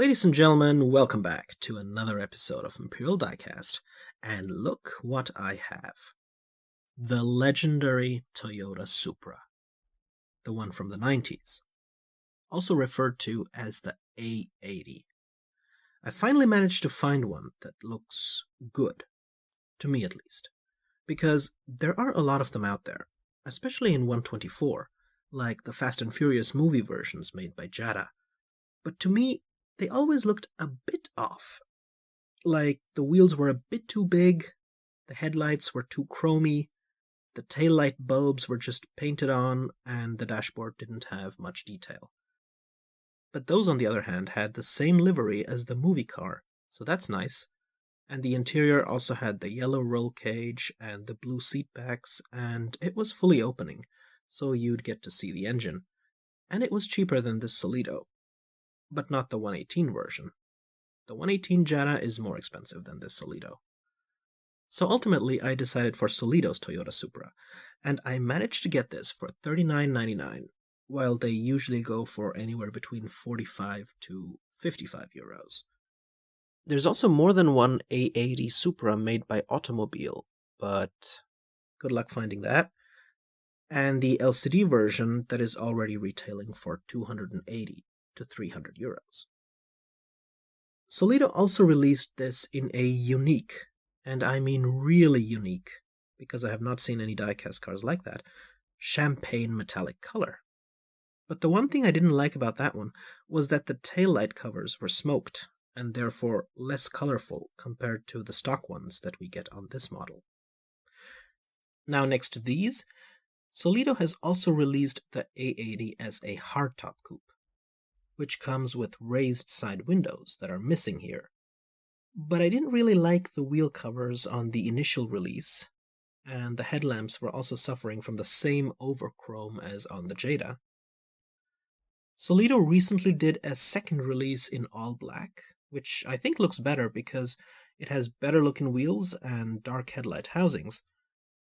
Ladies and gentlemen, welcome back to another episode of Imperial Diecast, and look what I have. The legendary Toyota Supra, the one from the 90s, also referred to as the A80. I finally managed to find one that looks good, to me at least, because there are a lot of them out there, especially in 124, like the Fast and Furious movie versions made by Jada. But to me, they always looked a bit off. Like the wheels were a bit too big, the headlights were too chromy, the taillight bulbs were just painted on, and the dashboard didn't have much detail. But those, on the other hand, had the same livery as the movie car, so that's nice. And the interior also had the yellow roll cage and the blue seat backs, and it was fully opening, so you'd get to see the engine. And it was cheaper than this Solido, but not the 118 version. The 118 Jada is more expensive than this Solido. So ultimately, I decided for Solido's Toyota Supra, and I managed to get this for $39.99, while they usually go for anywhere between 45 to 55 euros. There's also more than one A80 Supra made by Automobile, but good luck finding that. And the LCD version that is already retailing for 280 to 300 euros. Solido also released this in a unique, and I mean really unique, because I have not seen any diecast cars like that, champagne metallic color. But the one thing I didn't like about that one was that the taillight covers were smoked, and therefore less colorful compared to the stock ones that we get on this model. Now next to these, Solido has also released the A80 as a hardtop coupe, which comes with raised side windows that are missing here. But I didn't really like the wheel covers on the initial release, and the headlamps were also suffering from the same overchrome as on the Jada. Solido recently did a second release in all black, which I think looks better because it has better looking wheels and dark headlight housings,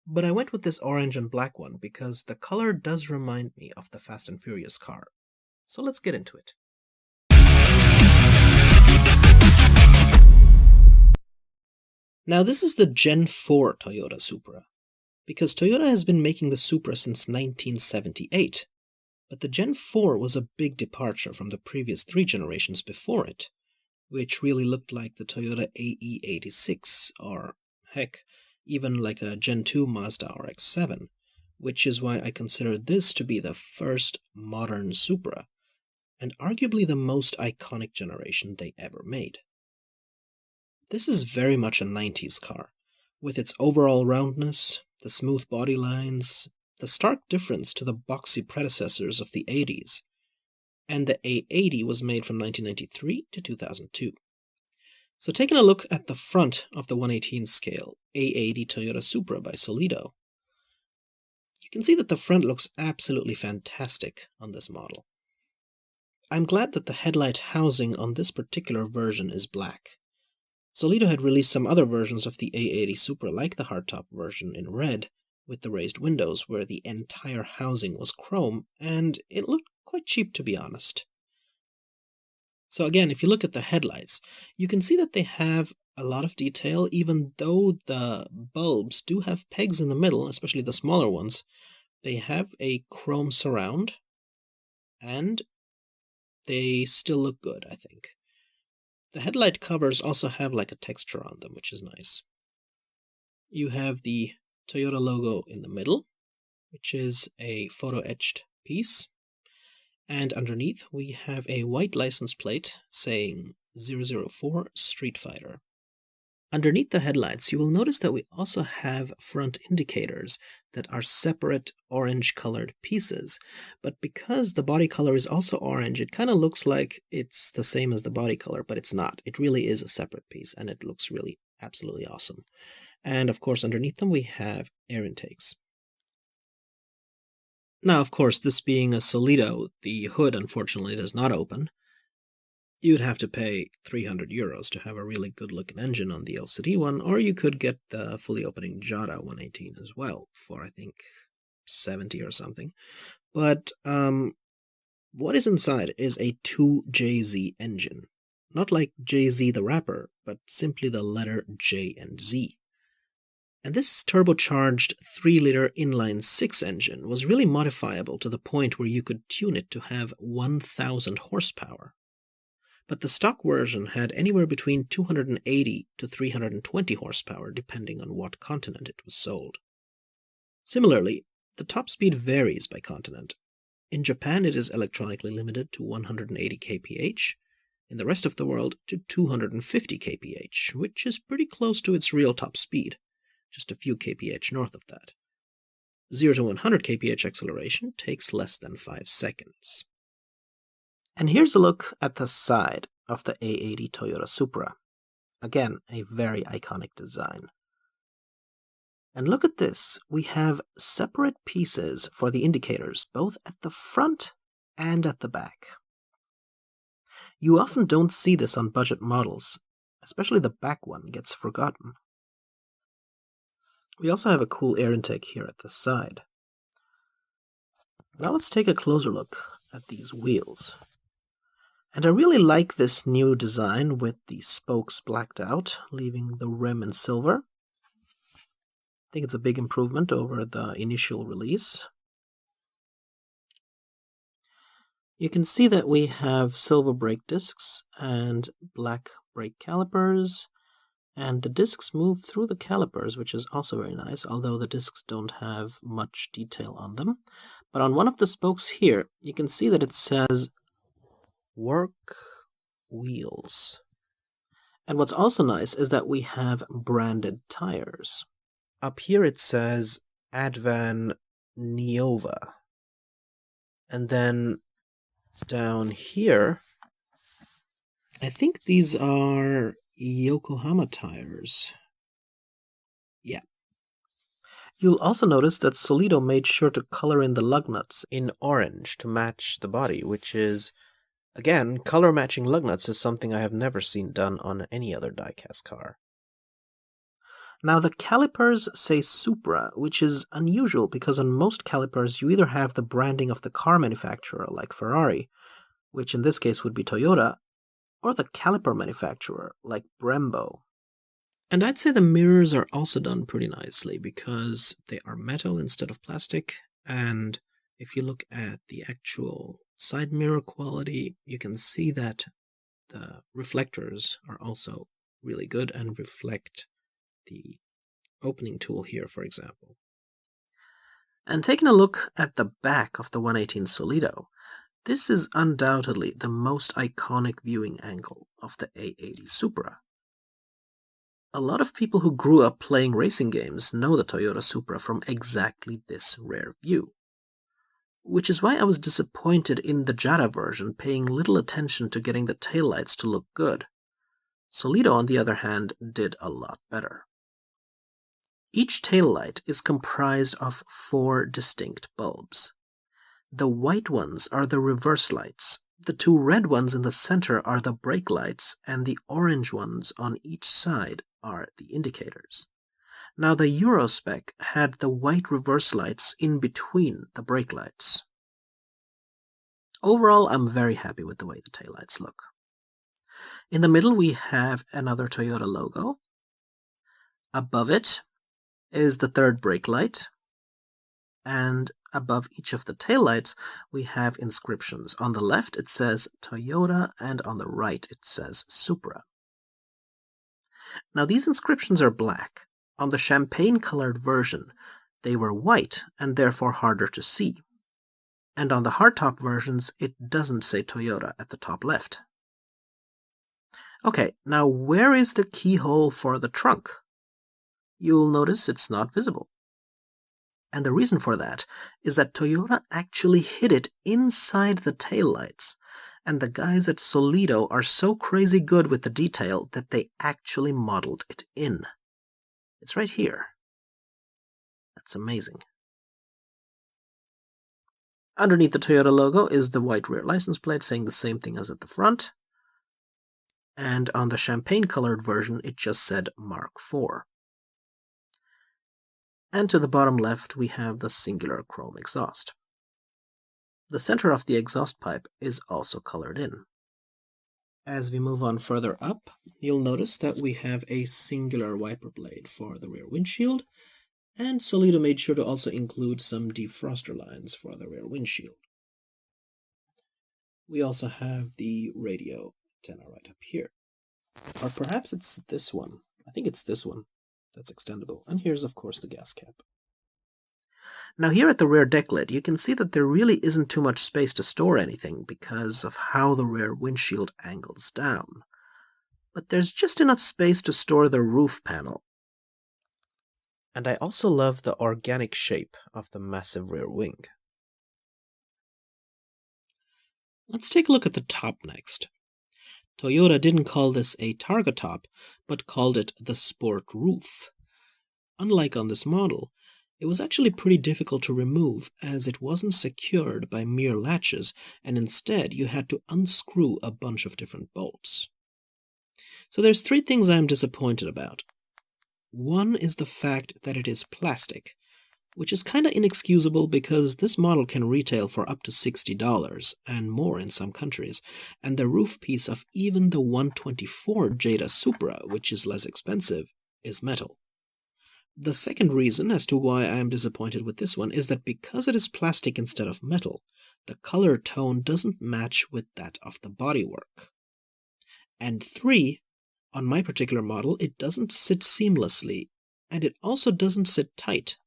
but I went with this orange and black one because the color does remind me of the Fast and Furious car. So let's get into it. Now this is the Gen 4 Toyota Supra, because Toyota has been making the Supra since 1978, but the Gen 4 was a big departure from the previous 3 generations before it, which really looked like the Toyota AE86, or heck, even like a Gen 2 Mazda RX-7, which is why I consider this to be the first modern Supra, and arguably the most iconic generation they ever made. This is very much a 90s car, with its overall roundness, the smooth body lines, the stark difference to the boxy predecessors of the 80s, and the A80 was made from 1993 to 2002. So taking a look at the front of the 118 scale A80 Toyota Supra by Solido, you can see that the front looks absolutely fantastic on this model. I'm glad that the headlight housing on this particular version is black. Solido had released some other versions of the A80 Supra like the hardtop version in red, with the raised windows where the entire housing was chrome, and it looked quite cheap to be honest. So again, if you look at the headlights, you can see that they have a lot of detail, even though the bulbs do have pegs in the middle, especially the smaller ones. They have a chrome surround, and they still look good, I think. The headlight covers also have like a texture on them, which is nice. You have the Toyota logo in the middle, which is a photo-etched piece. And underneath, we have a white license plate saying 004 Streetfighter. Underneath the headlights, you will notice that we also have front indicators that are separate orange-colored pieces. But because the body color is also orange, it kind of looks like it's the same as the body color, but it's not. It really is a separate piece, and it looks really absolutely awesome. And of course, underneath them, we have air intakes. Now, of course, this being a Solido, the hood unfortunately does not open. You'd have to pay 300 euros to have a really good-looking engine on the LCD one, or you could get the fully opening Jada 118 as well, for I think 70 or something. But what is inside is a 2JZ engine. not like Jay-Z the rapper, but simply the letter J and Z. And this turbocharged 3-liter inline-6 engine was really modifiable to the point where you could tune it to have 1,000 horsepower. But the stock version had anywhere between 280 to 320 horsepower depending on what continent it was sold. Similarly, the top speed varies by continent. In Japan it is electronically limited to 180 kph, in the rest of the world to 250 kph, which is pretty close to its real top speed, just a few kph north of that. 0 to 100 kph acceleration takes less than 5 seconds. And here's a look at the side of the A80 Toyota Supra. Again, a very iconic design. And look at this, we have separate pieces for the indicators, both at the front and at the back. You often don't see this on budget models, especially the back one gets forgotten. We also have a cool air intake here at the side. Now let's take a closer look at these wheels. And I really like this new design with the spokes blacked out, leaving the rim in silver. I think it's a big improvement over the initial release. You can see that we have silver brake discs and black brake calipers, and the discs move through the calipers, which is also very nice, although the discs don't have much detail on them. But on one of the spokes here, you can see that it says Work Wheels. And what's also nice is that we have branded tires. Up here it says Advan Niova. And then down here, I think these are Yokohama tires. Yeah. You'll also notice that Solido made sure to color in the lugnuts in orange to match the body, which is, again, color matching lugnuts is something I have never seen done on any other diecast car. Now the calipers say Supra, which is unusual because on most calipers you either have the branding of the car manufacturer like Ferrari, which in this case would be Toyota, or the caliper manufacturer like Brembo. And I'd say the mirrors are also done pretty nicely because they are metal instead of plastic, and if you look at the actual side mirror quality, you can see that the reflectors are also really good and reflect the opening tool here, for example. And taking a look at the back of the 118 Solido, this is undoubtedly the most iconic viewing angle of the A80 Supra. A lot of people who grew up playing racing games know the Toyota Supra from exactly this rare view. Which is why I was disappointed in the Jada version paying little attention to getting the taillights to look good. Solido, on the other hand, did a lot better. Each taillight is comprised of 4 distinct bulbs. The white ones are the reverse lights, the 2 red ones in the center are the brake lights, and the orange ones on each side are the indicators. Now the Eurospec had the white reverse lights in between the brake lights. Overall, I'm very happy with the way the taillights look. In the middle we have another Toyota logo. Above it is the 3rd brake light, and above each of the taillights we have inscriptions. On the left it says Toyota, and on the right it says Supra. Now these inscriptions are black. On the champagne-colored version, they were white and therefore harder to see. And on the hardtop versions, it doesn't say Toyota at the top left. Okay, now where is the keyhole for the trunk? You'll notice it's not visible. And the reason for that is that Toyota actually hid it inside the taillights, and the guys at Solido are so crazy good with the detail that they actually modeled it in. It's right here. That's amazing. Underneath the Toyota logo is the white rear license plate saying the same thing as at the front. And on the champagne-colored version, it just said Mark IV. And to the bottom left, we have the singular chrome exhaust. The center of the exhaust pipe is also colored in. As we move on further up, you'll notice that we have a singular wiper blade for the rear windshield, and Solido made sure to also include some defroster lines for the rear windshield. We also have the radio antenna right up here. Or perhaps it's this one. I think it's this one that's extendable. And here's, of course, the gas cap. Now here at the rear deck lid, you can see that there really isn't too much space to store anything because of how the rear windshield angles down. But there's just enough space to store the roof panel. And I also love the organic shape of the massive rear wing. Let's take a look at the top next. Toyota didn't call this a targa top, but called it the Sport Roof. Unlike on this model, it was actually pretty difficult to remove as it wasn't secured by mere latches, and instead you had to unscrew a bunch of different bolts. So there's three things I'm disappointed about. One is the fact that it is plastic, which is kinda inexcusable because this model can retail for up to $60 and more in some countries, and the roof piece of even the 124 A80 Supra, which is less expensive, is metal. The second reason as to why I am disappointed with this one is that because it is plastic instead of metal, the color tone doesn't match with that of the bodywork. And three, on my particular model, it doesn't sit seamlessly, and it also doesn't sit tight.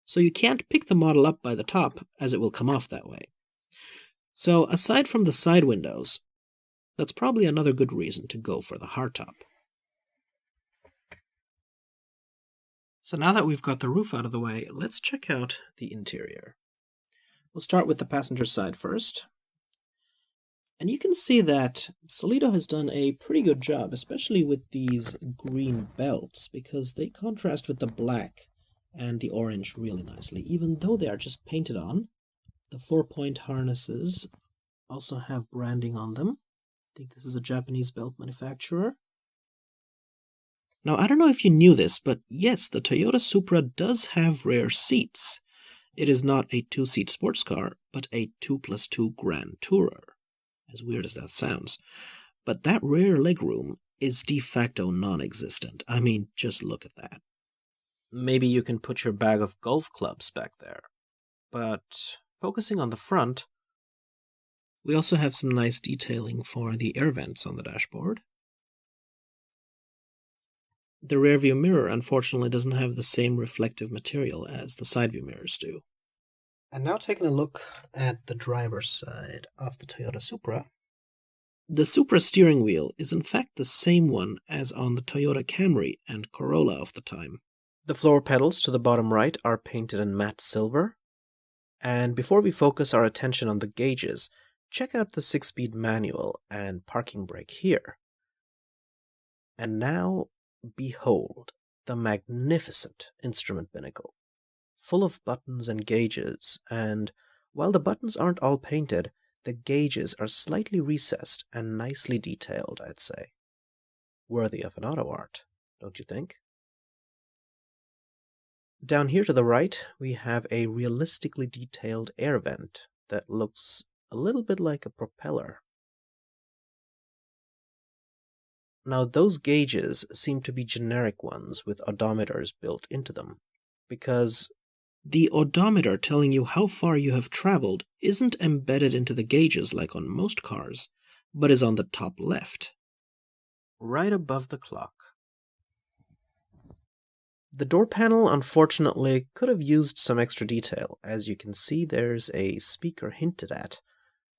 So you can't pick the model up by the top, as it will come off that way. So aside from the side windows, that's probably another good reason to go for the hardtop. So now that we've got the roof out of the way, let's check out the interior. We'll start with the passenger side first. And you can see that Solido has done a pretty good job, especially with these green belts, because they contrast with the black and the orange really nicely, even though they are just painted on. The 4-point harnesses also have branding on them. I think this is a Japanese belt manufacturer. Now, I don't know if you knew this, but yes, the Toyota Supra does have rear seats. It is not a 2-seat sports car, but a 2+2 Grand Tourer, as weird as that sounds. But that rear legroom is de facto non-existent. I mean, just look at that. Maybe you can put your bag of golf clubs back there. But focusing on the front, we also have some nice detailing for the air vents on the dashboard. The rear view mirror, unfortunately, doesn't have the same reflective material as the side view mirrors do. And now taking a look at the driver's side of the Toyota Supra. The Supra steering wheel is in fact the same one as on the Toyota Camry and Corolla of the time. The floor pedals to the bottom right are painted in matte silver. And before we focus our attention on the gauges, check out the 6-speed manual and parking brake here. And now, behold the magnificent instrument binnacle, full of buttons and gauges, and while the buttons aren't all painted, the gauges are slightly recessed and nicely detailed, I'd say. Worthy of an Autoart, don't you think? Down here to the right, we have a realistically detailed air vent that looks a little bit like a propeller. Now, those gauges seem to be generic ones with odometers built into them, because the odometer telling you how far you have traveled isn't embedded into the gauges like on most cars, but is on the top left, right above the clock. The door panel, unfortunately, could have used some extra detail. As you can see, there's a speaker hinted at,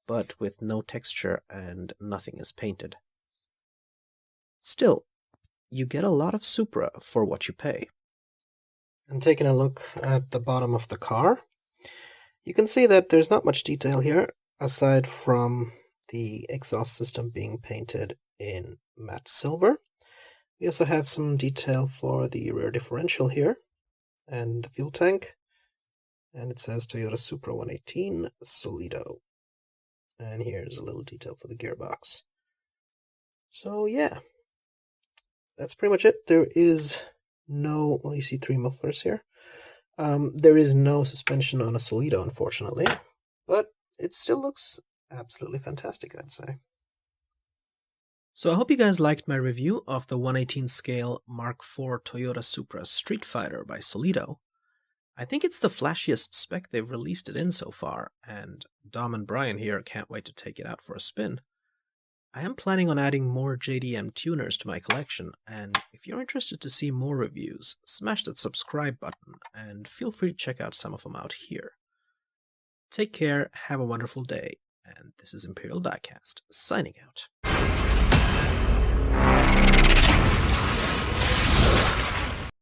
but with no texture and nothing is painted. Still, you get a lot of Supra for what you pay. And taking a look at the bottom of the car, you can see that there's not much detail here, aside from the exhaust system being painted in matte silver. We also have some detail for the rear differential here, and the fuel tank, and it says Toyota Supra 118 Solido. And here's a little detail for the gearbox. So yeah, that's pretty much it. There is no, well, you see 3 mufflers here. There is no suspension on a Solido, unfortunately, but it still looks absolutely fantastic, I'd say. So I hope you guys liked my review of the 1/18 scale Mark IV Toyota Supra Streetfighter by Solido. I think it's the flashiest spec they've released it in so far, and Dom and Brian here can't wait to take it out for a spin. I am planning on adding more JDM tuners to my collection, and if you're interested to see more reviews, smash that subscribe button, and feel free to check out some of them out here. Take care, have a wonderful day, and this is Imperial Diecast, signing out.